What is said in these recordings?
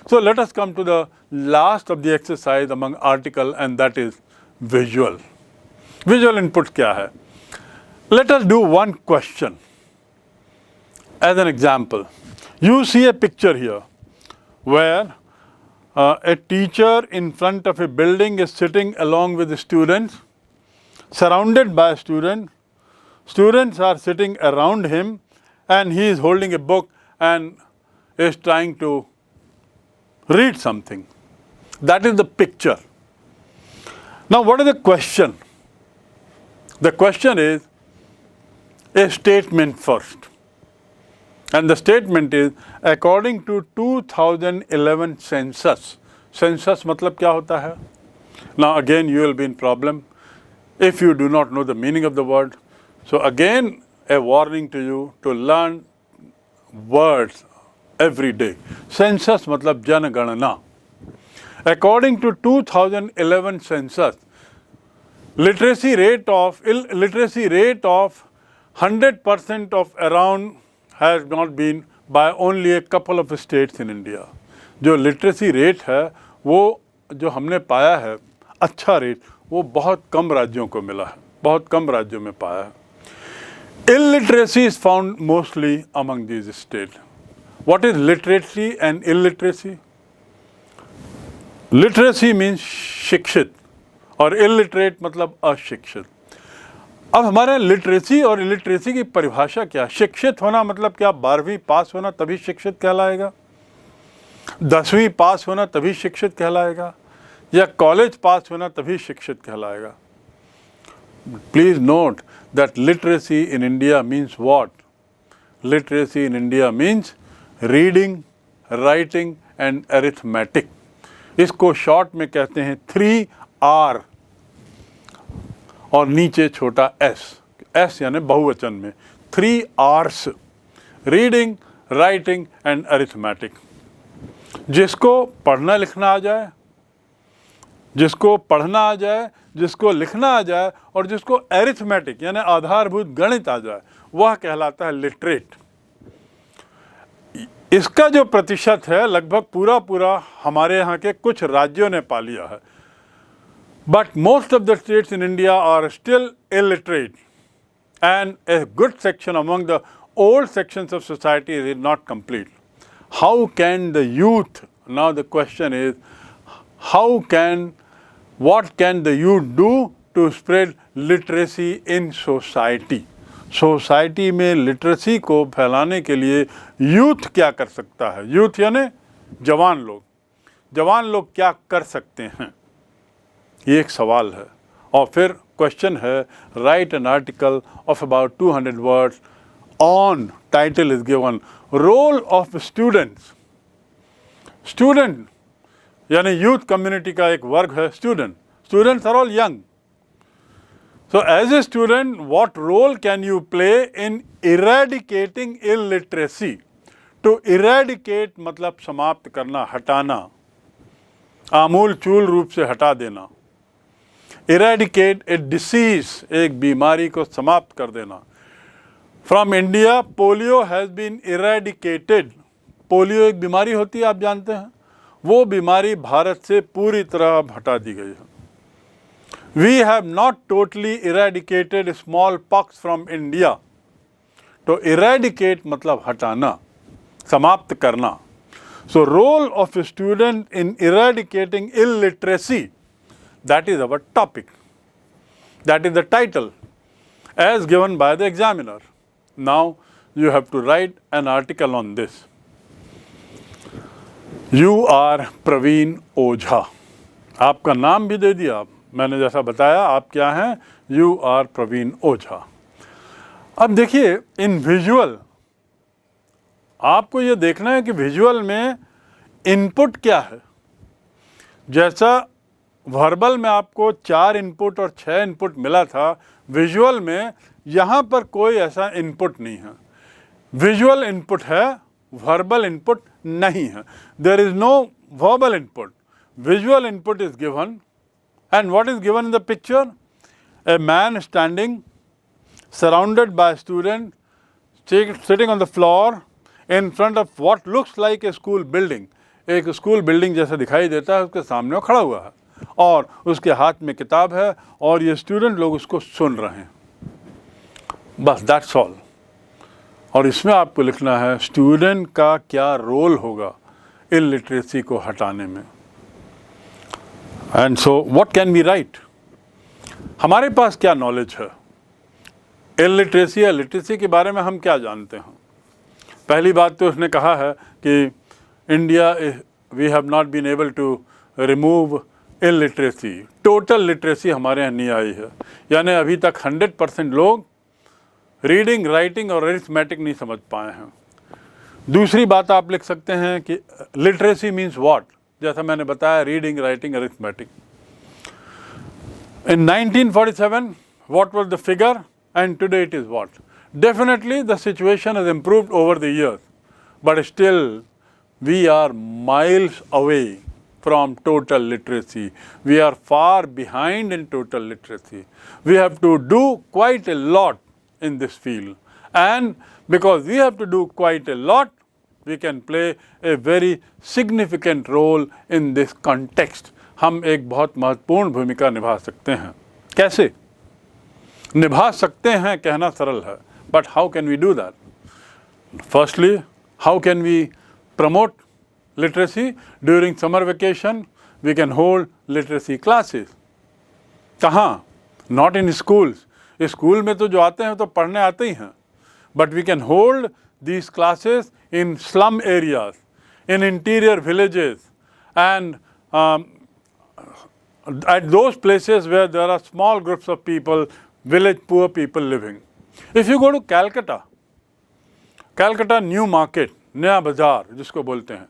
So let us come to the last of the exercise among article, and that is visual. Visual input क्या है? Let us do one question as an example. You see a picture here where a teacher in front of a building is sitting along with the students, surrounded by students. Students are sitting around him and he is holding a book and is trying to read something. That is the picture. Now what is the question? The question is a statement first. And the statement is according to 2011 census. Census मतलब क्या होता है? Now again you will be in problem if you do not know the meaning of the word. So again a warning to you to learn words every day. Census मतलब जनगणना. According to 2011 census, illiteracy rate of 100% of around has not been by only a couple of states in India. जो literacy rate है वो जो हमने पाया है अच्छा रेट वो बहुत कम राज्यों को मिला है, बहुत कम राज्यों में पाया है. Illiteracy is found mostly among these states. What is literacy and illiteracy? Literacy means शिक्षित और illiterate मतलब अशिक्षित. अब हमारे लिटरेसी और इलिटरेसी की परिभाषा क्या? शिक्षित होना मतलब क्या? 12वीं पास होना तभी शिक्षित कहलाएगा? 10वीं पास होना तभी शिक्षित कहलाएगा? या कॉलेज पास होना तभी शिक्षित कहलाएगा? Please note that literacy in India means what? Literacy in India means reading, writing and arithmetic. इसको शॉर्ट में कहते हैं 3R और नीचे छोटा S यानी बहुवचन में 3 R's, reading, writing and arithmetic. जिसको पढ़ना लिखना आ जाए, जिसको पढ़ना आ जाए, जिसको लिखना आ जाए और जिसको अरिथमेटिक यानी आधारभूत गणित आ जाए वह कहलाता है लिटरेट. इसका जो प्रतिशत है लगभग पूरा हमारे यहाँ के कुछ राज्यों ने पा लिया है. But most of the states in India are still illiterate, and a good section among the old sections of society is not complete. How can the youth, now the question is, what can the youth do to spread literacy in society? Society में literacy को फैलाने के लिए youth क्या कर सकता है? Youth यानी जवान लोग. जवान लोग क्या कर सकते हैं? ये एक सवाल है. और फिर क्वेश्चन है write an article of about 200 words on. Title is given role of students. Student यानी यूथ कम्युनिटी का एक वर्ग है student. Students are all young. So as a student, what role can you play in eradicating illiteracy? To eradicate मतलब समाप्त करना, हटाना, आमूल चूल रूप से हटा देना. Eradicate a disease, एक बीमारी को समाप्त कर देना. From India, polio has been eradicated. Polio एक बीमारी होती है, आप जानते हैं. वो बीमारी भारत से पूरी तरह हटा दी गई है. We have not totally eradicated smallpox from India. तो eradicate मतलब हटाना, समाप्त करना. So role of a student in eradicating illiteracy, that is our topic. That is the title as given by the examiner. Now you have to write an article on this. You are Praveen Ojha. आपका नाम भी दे दिया. मैंने जैसा बताया आप क्या हैं? यू आर प्रवीण ओझा. अब देखिए इन विजुअल आपको ये देखना है कि विजुअल में इनपुट क्या है. जैसा वर्बल में आपको 4 इनपुट और 6 इनपुट मिला था, विजुअल में यहाँ पर कोई ऐसा इनपुट नहीं है. विजुअल इनपुट है, वर्बल इनपुट नहीं है. There is no verbal input. Visual input is given. And what is given in the picture? A man standing, surrounded by students, sitting on the floor in front of what looks like a school building. एक school building जैसा दिखाई देता है, उसके सामने वो खड़ा हुआ है और उसके हाथ में किताब है और ये स्टूडेंट लोग उसको सुन रहे हैं, बस दैट्स ऑल। और इसमें आपको लिखना है स्टूडेंट का क्या रोल होगा इलिटरेसी को हटाने में। And so what can we write, हमारे पास क्या नॉलेज है इलिटरेसी या लिटरेसी के बारे में, हम क्या जानते हैं। पहली बात तो उसने कहा है कि India we have not been able to remove illiteracy, total literacy हमारे यहाँ नहीं आई है, यानी अभी तक 100% लोग रीडिंग राइटिंग और अरिथमेटिक नहीं समझ पाए हैं। दूसरी बात आप लिख सकते हैं कि लिटरेसी मीन्स व्हाट, जैसा मैंने बताया reading writing arithmetic. In 1947 what was the figure and today it is what? Definitely the situation has improved over the years, but still we are miles away from total literacy. We are far behind in total literacy. We have to do quite a lot in this field, and because we have to do quite a lot, we can play a very significant role in this context. हम एक बहुत महत्वपूर्ण भूमिका निभा सकते हैं। कैसे निभा सकते हैं कहना सरल है, but how can we do that? Firstly, how can we promote literacy? During summer vacation, we can hold literacy classes. कहाँ? Not in schools. स्कूल में तो जो आते हैं तो पढ़ने आते ही हैं, but we can hold these classes in slum areas, in interior villages, and at those places where there are small groups of people, village poor people living. If you go to Calcutta, Calcutta New Market, नया बाजार जिसको बोलते हैं,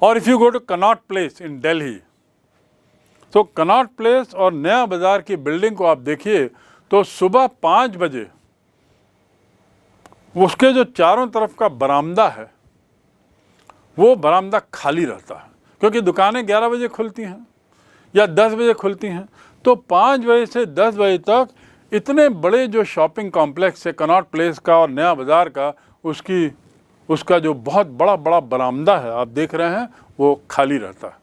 और if you go to Connaught Place in Delhi, तो Connaught Place और नया बाजार की बिल्डिंग को आप देखिए तो सुबह 5 बजे उसके जो चारों तरफ का बरामदा है वो बरामदा खाली रहता है, क्योंकि दुकानें 11 बजे खुलती हैं या 10 बजे खुलती हैं। तो 5 बजे से 10 बजे तक इतने बड़े जो शॉपिंग कॉम्प्लेक्स है कनॉट प्लेस का और नया बाज़ार का, उसका जो बहुत बड़ा बरामदा है आप देख रहे हैं वो खाली रहता है।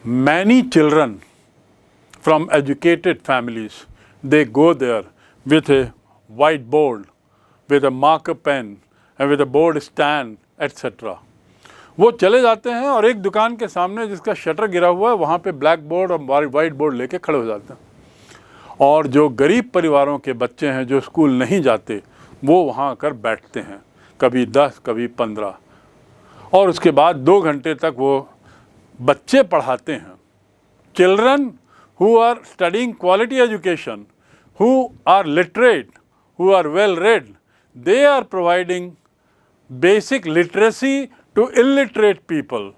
Many children from educated families, they go there with a white board, with a marker pen and with a board stand, etc. वो चले जाते हैं और एक दुकान के सामने जिसका शटर गिरा हुआ है वहाँ पे ब्लैक बोर्ड और वाइट बोर्ड लेके खड़े हो जाते हैं। और जो गरीब परिवारों के बच्चे हैं जो स्कूल नहीं जाते वो वहाँ आकर बैठते हैं, कभी 10 कभी 15, और उसके बाद 2 घंटे तक वो बच्चे पढ़ाते हैं। Children who are studying quality education, who are literate, who are well read, they are providing basic literacy to illiterate people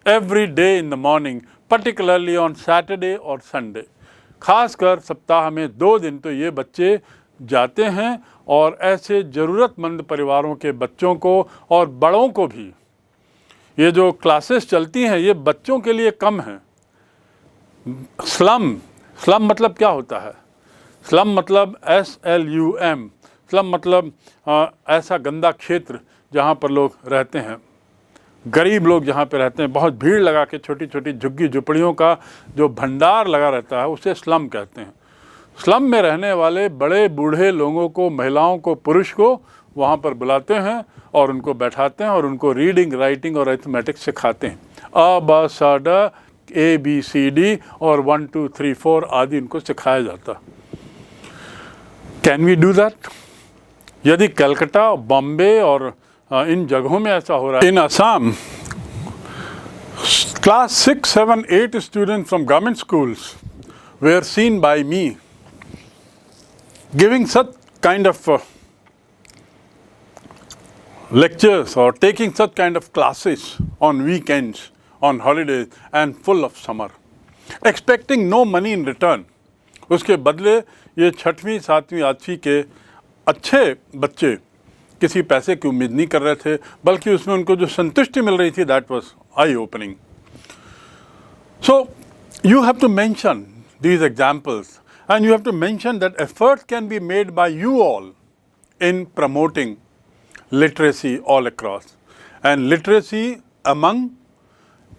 every day in the morning, particularly on Saturday or Sunday. खासकर सप्ताह में 2 दिन तो ये बच्चे जाते हैं और ऐसे ज़रूरतमंद परिवारों के बच्चों को और बड़ों को भी, ये जो क्लासेस चलती हैं ये बच्चों के लिए कम हैं। स्लम मतलब क्या होता है? स्लम मतलब SLUM, स्लम मतलब ऐसा गंदा क्षेत्र जहाँ पर लोग रहते हैं, गरीब लोग जहाँ पे रहते हैं, बहुत भीड़ लगा के छोटी छोटी झुग्गी झुपड़ियों का जो भंडार लगा रहता है उसे स्लम कहते हैं। स्लम में रहने वाले बड़े बूढ़े लोगों को, महिलाओं को, पुरुष को वहाँ पर बुलाते हैं और उनको बैठाते हैं और उनको रीडिंग राइटिंग और अरिथमेटिक सिखाते हैं। अ ब स ड ABCD और 1 2 3 4 आदि उनको सिखाया जाता। Can we do that? यदि कलकत्ता, बॉम्बे और इन जगहों में ऐसा हो रहा है। In Assam class 6, 7, 8 students from government schools were seen by me giving such kind of lectures or taking such kind of classes on weekends, on holidays and full of summer, expecting no money in return. उसके बदले ये 6वीं 7वीं 8वीं के अच्छे बच्चे किसी पैसे की उम्मीद नहीं कर रहे थे, बल्कि उसमें उनको जो संतुष्टि मिल रही थी that was eye opening. So you have to mention these examples and you have to mention that effort can be made by you all in promoting literacy all across. And literacy among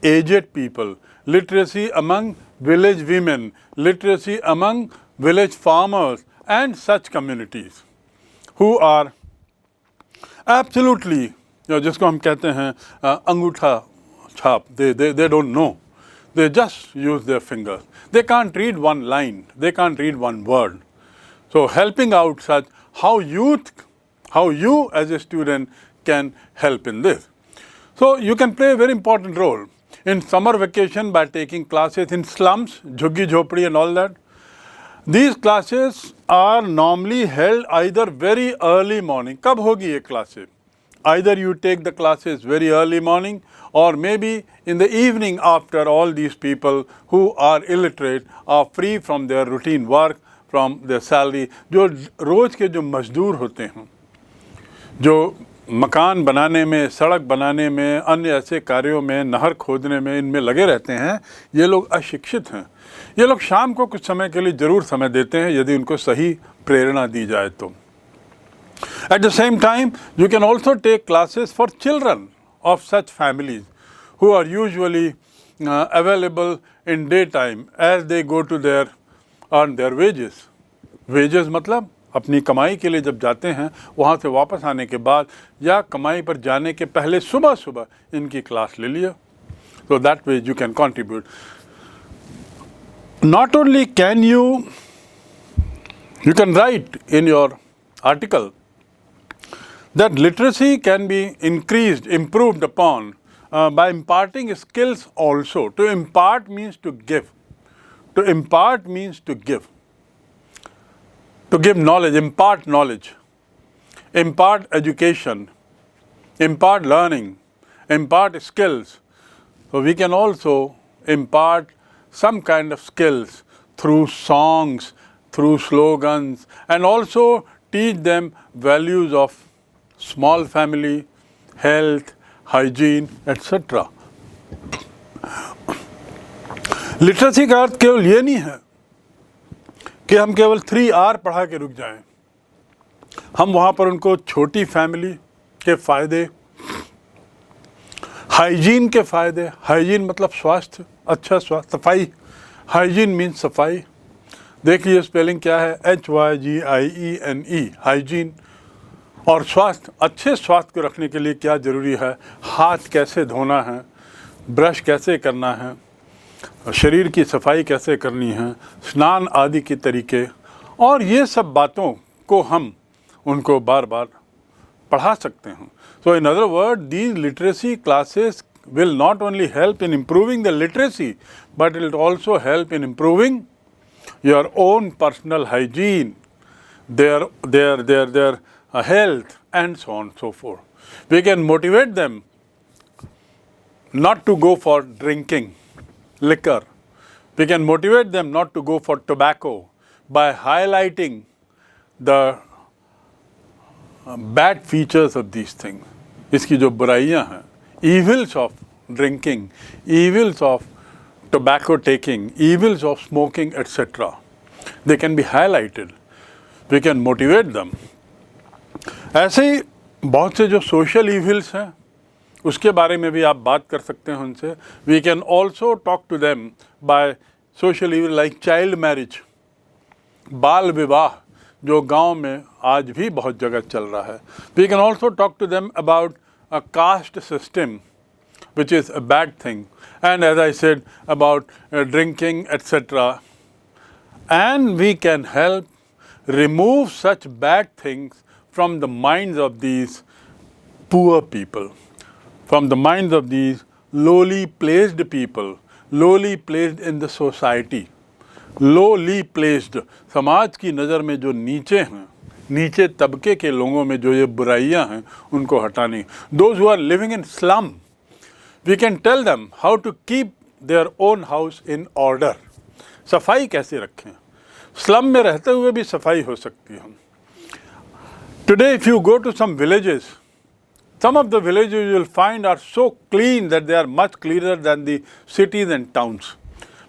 aged people, literacy among village women, literacy among village farmers and such communities who are absolutely, जिसको हम कहते हैं अंगूठा छाप, they don't know. They just use their fingers. They can't read one line. They can't read one word. So helping out such, how you as a student can help in this. So you can play a very important role in summer vacation by taking classes in slums, Jhuggi Jhopdi and all that. These classes are normally held either very early morning. कब होगी ये classes? Either you take the classes very early morning or maybe in the evening after all these people who are illiterate are free from their routine work, from their salary. जो रोज के जो मजदूर होते हैं, जो मकान बनाने में, सड़क बनाने में, अन्य ऐसे कार्यों में, नहर खोदने में, इनमें लगे रहते हैं, ये लोग अशिक्षित हैं. ये लोग शाम को कुछ समय के लिए ज़रूर समय देते हैं यदि उनको सही प्रेरणा दी जाए तो. At the same time, you can also take classes for children of such families who are usually available in daytime as they go to earn their wages. Wages मतलब अपनी कमाई के लिए जब जाते हैं, वहाँ से वापस आने के बाद या कमाई पर जाने के पहले सुबह सुबह इनकी क्लास ले लिया. So that way you can contribute. Not only can you can write in your article that literacy can be increased, improved upon by imparting skills also. To impart means to give. To impart means to give. To give knowledge, impart education, impart learning, impart skills. So we can also impart some kind of skills through songs, through slogans, and also teach them values of small family, health, hygiene, etc. Literacy का अर्थ केवल ये नहीं है कि हम केवल 3R पढ़ा के रुक जाएं. हम वहाँ पर उनको छोटी फैमिली के फ़ायदे, हाइजीन के फ़ायदे, हाइजीन मतलब स्वास्थ्य, अच्छा स्वास्थ्य, सफाई, हाइजीन मीन्स सफाई. देखिए स्पेलिंग क्या है, HYGIENE, हाइजीन. और स्वास्थ्य, अच्छे स्वास्थ्य को रखने के लिए क्या ज़रूरी है, हाथ कैसे धोना है, ब्रश कैसे करना है, शरीर की सफाई कैसे करनी है, स्नान आदि के तरीके, और ये सब बातों को हम उनको बार बार पढ़ा सकते हैं. So in other words, these literacy classes will not only help in improving the literacy, but it will also help in improving your own personal hygiene, their health, and so on and so forth. We can motivate them not to go for drinking liquor. We can motivate them not to go for tobacco by highlighting the bad features of these things. इसकी जो बुराइयां हैं, evils of drinking, evils of tobacco taking, evils of smoking, etc. They can be highlighted. We can motivate them. ऐसे ही बहुत से जो social evils हैं, उसके बारे में भी आप बात कर सकते हैं उनसे. We can also talk to them by social evil like child marriage, बाल विवाह, जो गांव में आज भी बहुत जगह चल रहा है. We can also talk to them about a caste system, which is a bad thing, and as I said about drinking, etc. And we can help remove such bad things from the minds of these poor people, from the minds of these lowly placed people, lowly placed in the society. lowly placed, समाज की नज़र में जो नीचे हैं, नीचे तबके के लोगों में जो ये बुराइयां हैं, उनको हटानी. Those who are living in slum, we can tell them how to keep their own house in order. सफाई कैसे रखें, स्लम में रहते हुए भी सफाई हो सकती है. Today if you go to some villages, some of the villages you will find are so clean that they are much cleaner than the cities and towns,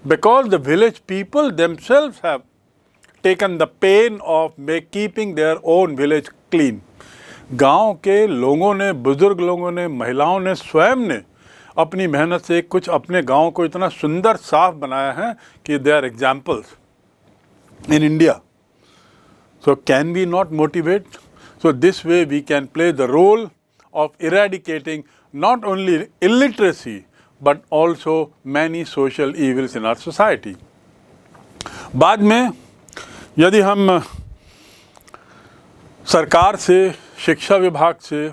because the village people themselves have taken the pain of keeping their own village clean. गांव के लोगों ने, बुजुर्ग लोगों ने, महिलाओं ने, स्वयं ने अपनी मेहनत से कुछ अपने गांव को इतना सुंदर साफ बनाया है कि they are examples in India. So can we not motivate? So this way we can play the role of eradicating not only illiteracy but also many social evils in our society. बाद में यदि हम सरकार से, शिक्षा विभाग से,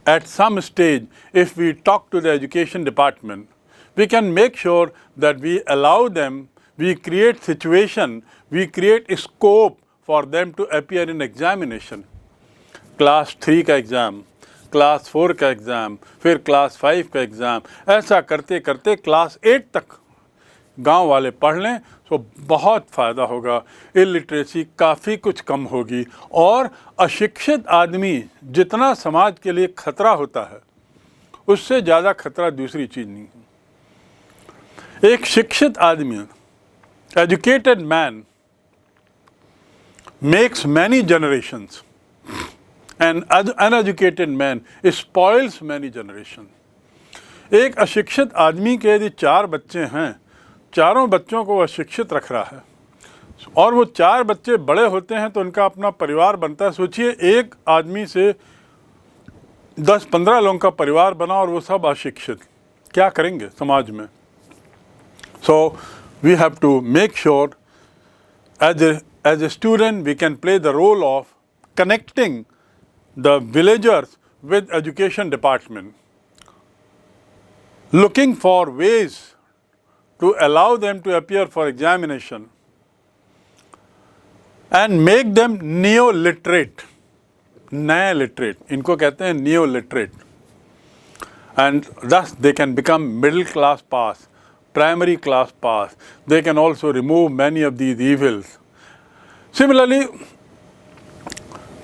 at some stage if we talk to the education department, we can make sure that we allow them, we create situation, we create a scope for them to appear in examination. Class 3 का exam, class 4 का exam, फिर class 5 का exam, ऐसा करते करते class 8 तक गांव वाले पढ़ लें तो बहुत फ़ायदा होगा। इलिटरेसी काफ़ी कुछ कम होगी और अशिक्षित आदमी जितना समाज के लिए खतरा होता है उससे ज़्यादा खतरा दूसरी चीज़ नहीं है। एक शिक्षित आदमी, educated man, makes many generations, and uneducated man spoils many generations. एक अशिक्षित आदमी के यदि 4 बच्चे हैं, चारों बच्चों को अशिक्षित रख रहा है और वो 4 बच्चे बड़े होते हैं तो उनका अपना परिवार बनता है। सोचिए एक आदमी से 10-15 लोगों का परिवार बना और वो सब अशिक्षित, क्या करेंगे समाज में? So we have to make sure as a student we can play the role of connecting the villagers with education department, looking for ways to allow them to appear for examination and make them neo-literate, नए literate, इनको कहते हैं neo-literate, and thus they can become middle class pass, primary class pass. They can also remove many of these evils. Similarly,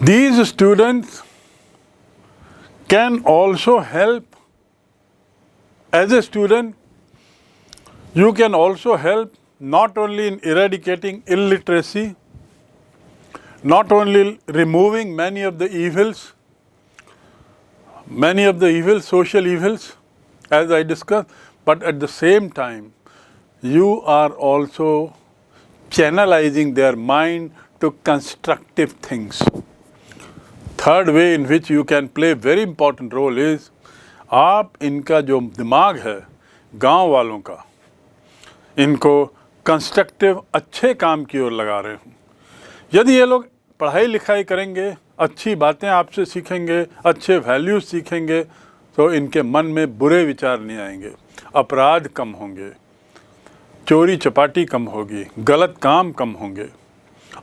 these students can also help. As a student, you can also help not only in eradicating illiteracy, not only removing many of the evils, social evils, as I discussed, but at the same time, you are also channelizing their mind to constructive things. Third way in which you can play very important role is, आप इनका जो दिमाग है गांव वालों का, इनको constructive अच्छे काम की ओर लगा रहे हो। यदि ये लोग पढ़ाई लिखाई करेंगे, अच्छी बातें आपसे सीखेंगे, अच्छे वैल्यूज सीखेंगे, तो इनके मन में बुरे विचार नहीं आएंगे, अपराध कम होंगे, चोरी चपाटी कम होगी, गलत काम कम होंगे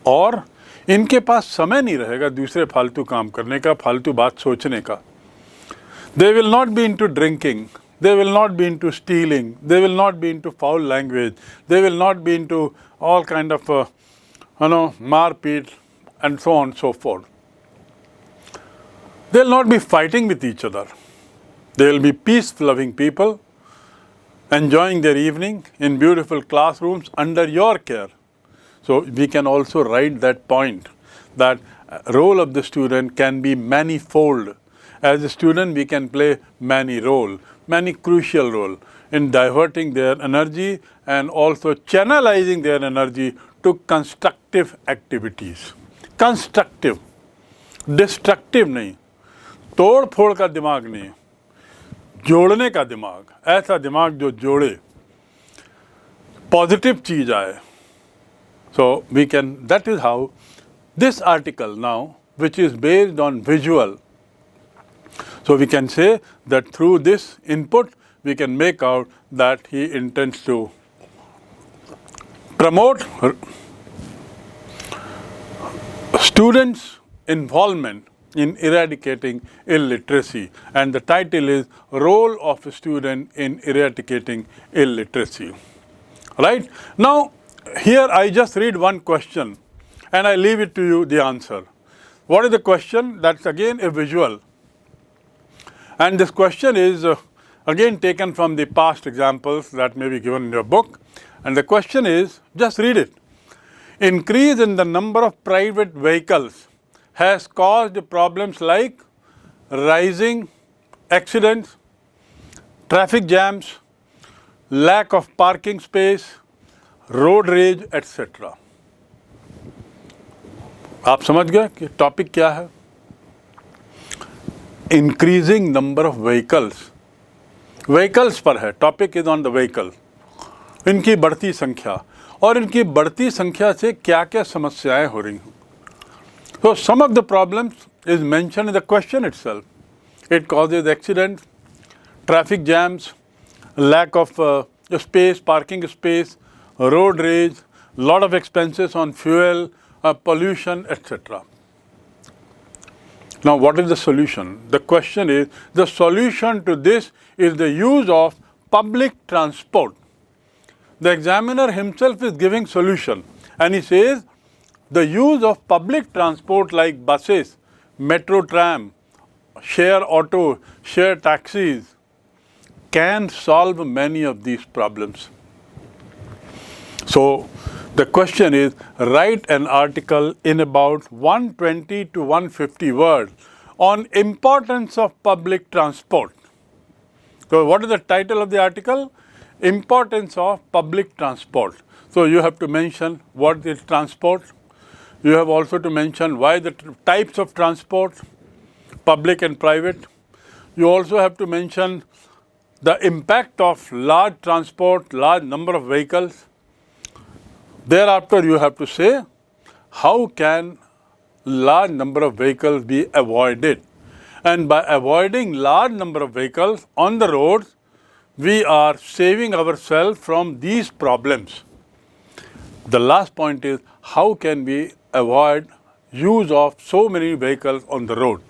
और इनके पास समय नहीं रहेगा दूसरे फालतू काम करने का, फालतू बात सोचने का। They will not be into drinking, they will not be into stealing, they will not be into foul language, they will not be into all kind of marpeet and so on and so forth. They will not be fighting with each other. They will be peace-loving people, enjoying their evening in beautiful classrooms under your care. So we can also write that point, that role of the student can be manifold. As a student, we can play many crucial role in diverting their energy and also channelizing their energy to constructive activities. Constructive, destructive नहीं, तोड़ फोड़ का दिमाग नहीं, जोड़ने का दिमाग, ऐसा दिमाग जो जोड़े, पॉजिटिव चीज आए. So we can, that is how this article now, which is based on visual, so we can say that through this input we can make out that he intends to promote students' involvement in eradicating illiteracy, and the title is Role of a Student in Eradicating Illiteracy. Right? Now, here I just read one question and I leave it to you the answer. What is the question? That's again a visual. And this question is again taken from the past examples that may be given in your book. And the question is, just read it. Increase in the number of private vehicles has caused problems like rising accidents, traffic jams, lack of parking space, road rage, etc. आप समझ गए कि topic क्या है? Increasing number of vehicles पर है, topic is on the vehicle, इनकी बढ़ती संख्या, और इनकी बढ़ती संख्या से क्या क्या समस्याएं हो रही हैं. So some of the problems is mentioned in the question itself. It causes accidents, traffic jams, lack of space, parking space, road rage, lot of expenses on fuel, pollution, etc. Now what is the solution? The question is, the solution to this is the use of public transport. The examiner himself is giving solution, and he says the use of public transport like buses, metro tram, share auto, share taxis can solve many of these problems. So the question is, write an article in about 120 to 150 words on importance of public transport. So what is the title of the article? Importance of public transport. So you have to mention what is transport. You have also to mention why the types of transport, public and private. You also have to mention the impact of large transport, large number of vehicles. Thereafter you have to say how can large number of vehicles be avoided. And by avoiding large number of vehicles on the roads, we are saving ourselves from these problems. The last point is, how can we avoid use of so many vehicles on the road?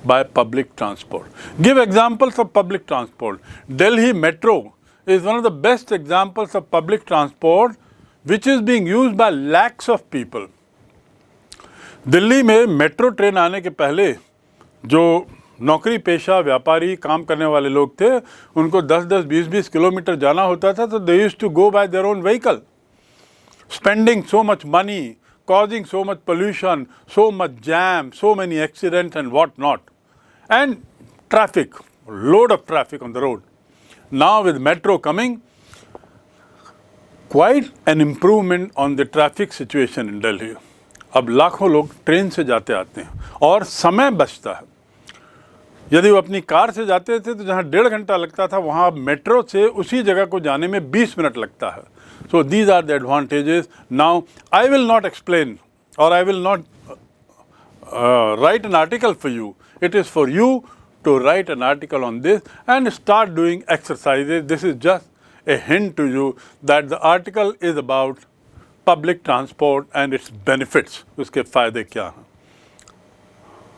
By public transport. Give examples of public transport. Delhi Metro is one of the best examples of public transport which is being used by lakhs of people. Delhi में metro train आने के पहले जो नौकरी पेशा व्यापारी काम करने वाले लोग थे, उनको 10-10, 20-20 किलोमीटर जाना होता था, तो they used to go by their own vehicle, spending so much money, causing so much pollution, so much jam, so many accidents and what not, and traffic, load of traffic on the road. Now with metro coming, quite an improvement on the traffic situation in Delhi. अब लाखों लोग train से जाते आते हैं और समय बचता है. यदि वो अपनी कार से जाते थे तो जहाँ 1.5 घंटा लगता था, वहाँ मेट्रो से उसी जगह को जाने में 20 मिनट लगता है. So these are the advantages. Now I will not explain, or I will not write an article for you. It is for you to write an article on this and start doing exercises. This is just a hint to you that the article is about public transport and its benefits. उसके फायदे क्या हैं.